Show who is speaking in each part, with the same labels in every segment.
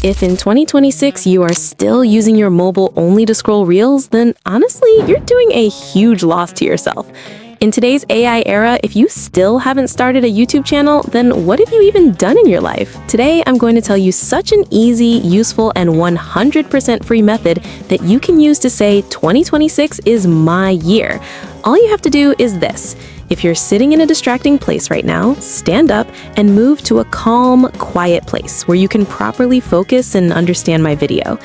Speaker 1: If in 2026 you are still using your mobile only to scroll reels, then honestly, you're doing a huge loss to yourself. In today's AI era, if you still haven't started a YouTube channel, then what have you even done in your life? Today, I'm going to tell you such an easy, useful, and 100% free method that you can use to say 2026 is my year. All you have to do is this. If you're sitting in a distracting place right now, stand up and move to a calm, quiet place where you can properly focus and understand my video.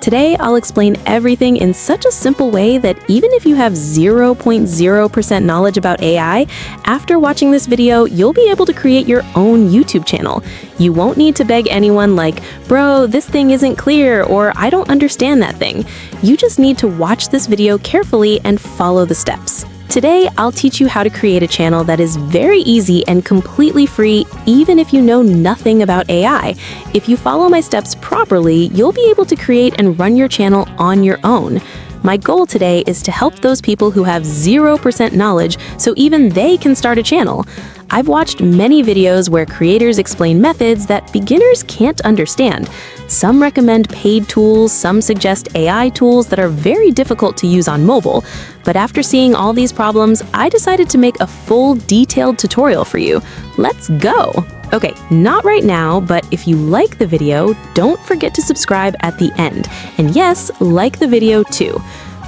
Speaker 1: Today, I'll explain everything in such a simple way that even if you have 0.0% knowledge about AI, after watching this video, you'll be able to create your own YouTube channel. You won't need to beg anyone like, bro, this thing isn't clear, or I don't understand that thing. You just need to watch this video carefully and follow the steps. Today, I'll teach you how to create a channel that is very easy and completely free, even if you know nothing about AI. If you follow my steps properly, you'll be able to create and run your channel on your own. My goal today is to help those people who have 0% knowledge so even they can start a channel. I've watched many videos where creators explain methods that beginners can't understand. Some recommend paid tools, some suggest AI tools that are very difficult to use on mobile. But after seeing all these problems, I decided to make a full, detailed tutorial for you. Let's go! Okay, not right now, but if you like the video, don't forget to subscribe at the end. And yes, like the video too.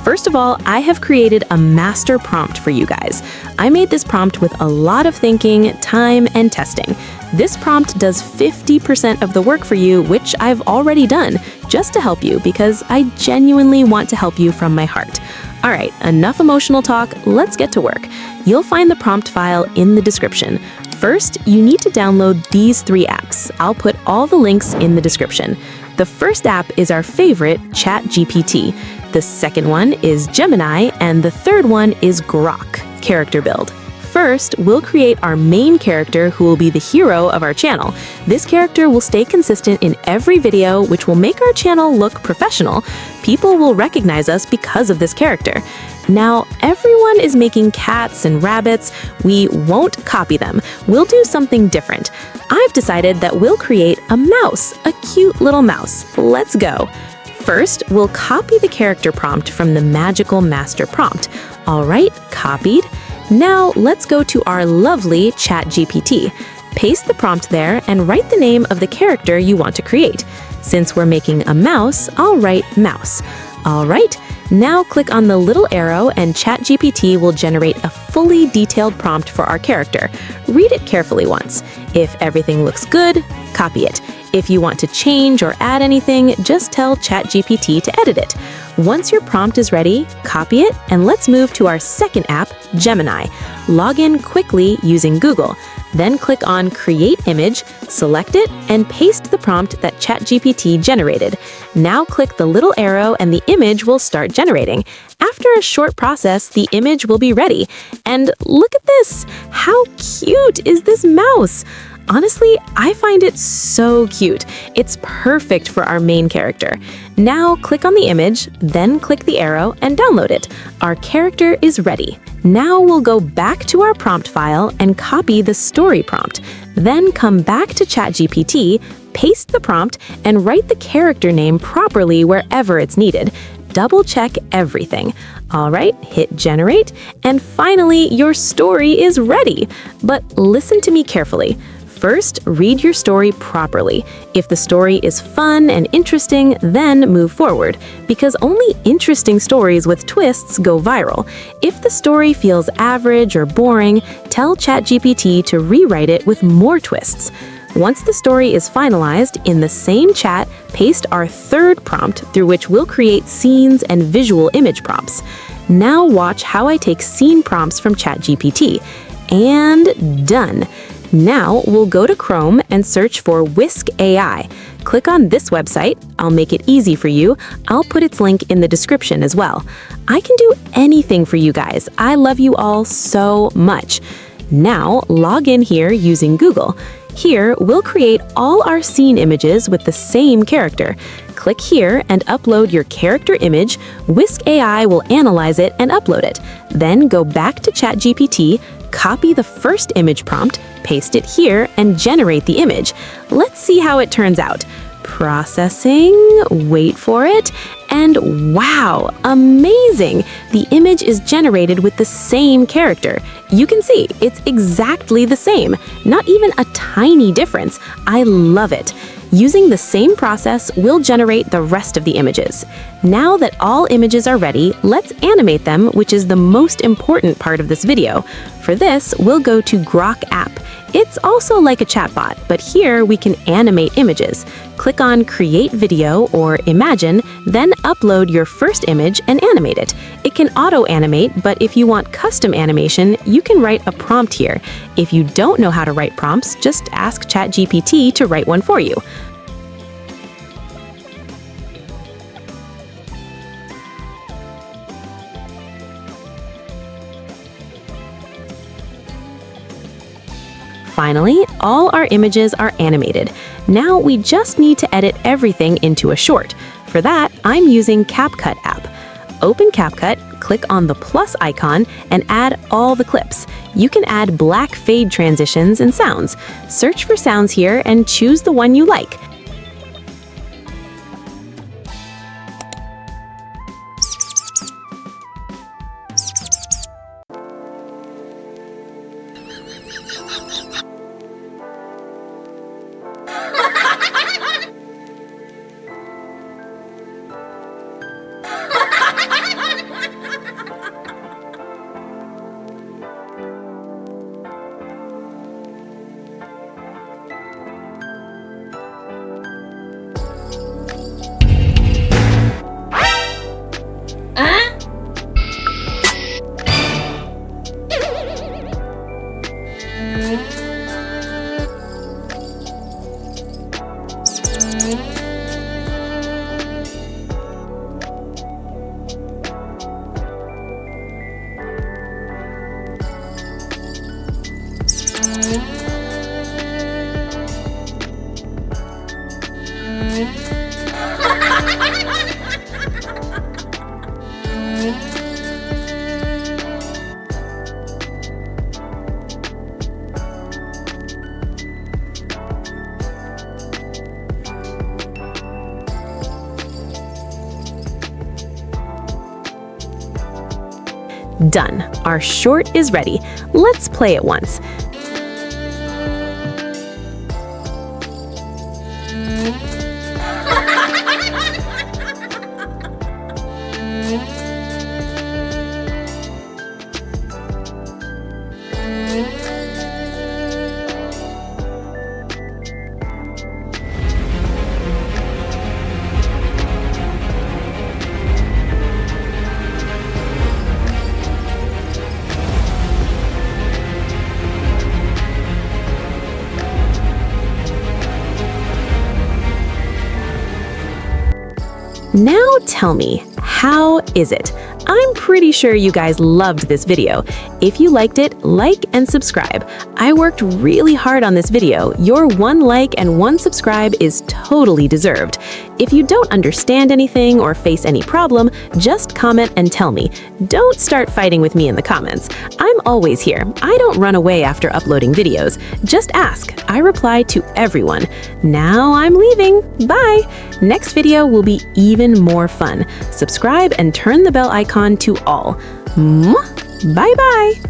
Speaker 1: First of all, I have created a master prompt for you guys. I made this prompt with a lot of thinking, time, and testing. This prompt does 50% of the work for you, which I've already done, just to help you because I genuinely want to help you from my heart. All right, enough emotional talk, let's get to work. You'll find the prompt file in the description. First, you need to download these 3 apps. I'll put all the links in the description. The first app is our favorite, ChatGPT. The second one is Gemini, and the third one is Grok, character build. First, we'll create our main character who will be the hero of our channel. This character will stay consistent in every video, which will make our channel look professional. People will recognize us because of this character. Now, everyone is making cats and rabbits. We won't copy them. We'll do something different. I've decided that we'll create a mouse, a cute little mouse. Let's go. First, we'll copy the character prompt from the magical master prompt. All right, copied. Now, let's go to our lovely ChatGPT. Paste the prompt there and write the name of the character you want to create. Since we're making a mouse, I'll write mouse. All right, now click on the little arrow and ChatGPT will generate a fully detailed prompt for our character. Read it carefully once. If everything looks good, copy it. If you want to change or add anything, just tell ChatGPT to edit it. Once your prompt is ready, copy it, and let's move to our second app, Gemini. Log in quickly using Google. Then click on Create Image, select it, and paste the prompt that ChatGPT generated. Now click the little arrow and the image will start generating. After a short process, the image will be ready. And look at this! How cute is this mouse? Honestly, I find it so cute. It's perfect for our main character. Now click on the image, then click the arrow and download it. Our character is ready. Now we'll go back to our prompt file and copy the story prompt. Then come back to ChatGPT, paste the prompt, and write the character name properly wherever it's needed. Double check everything. All right, hit generate, and finally your story is ready. But listen to me carefully. First, read your story properly. If the story is fun and interesting, then move forward, because only interesting stories with twists go viral. If the story feels average or boring, tell ChatGPT to rewrite it with more twists. Once the story is finalized, in the same chat, paste our third prompt through which we'll create scenes and visual image prompts. Now watch how I take scene prompts from ChatGPT. And done. Now we'll go to Chrome and search for Whisk AI. Click on this website. I'll make it easy for you. I'll put its link in the description as well. I can do anything for you guys. I love you all so much. Now log in here using Google. Here, we'll create all our scene images with the same character. Click here and upload your character image. Whisk AI will analyze it and upload it. Then go back to ChatGPT, copy the first image prompt, paste it here, and generate the image. Let's see how it turns out. Processing, wait for it, and wow, amazing! The image is generated with the same character. You can see, it's exactly the same, not even a tiny difference. I love it. Using the same process, we'll generate the rest of the images. Now that all images are ready, let's animate them, which is the most important part of this video. For this, we'll go to Grok app. It's also like a chatbot, but here we can animate images. Click on Create Video or Imagine, then upload your first image and animate it. It can auto-animate, but if you want custom animation, you can write a prompt here. If you don't know how to write prompts, just ask ChatGPT to write one for you. Finally, all our images are animated. Now we just need to edit everything into a short. For that, I'm using CapCut app. Open CapCut, click on the plus icon, and add all the clips. You can add black fade transitions and sounds. Search for sounds here and choose the one you like. Done. Our short is ready. Let's play it once. Now tell me, how is it? I'm pretty sure you guys loved this video. If you liked it, like and subscribe. I worked really hard on this video. Your one like and one subscribe is totally deserved. If you don't understand anything or face any problem, just comment and tell me. Don't start fighting with me in the comments. I'm always here. I don't run away after uploading videos. Just ask. I reply to everyone. Now I'm leaving. Bye! Next video will be even more fun. Subscribe and turn the bell icon to all. Bye-bye!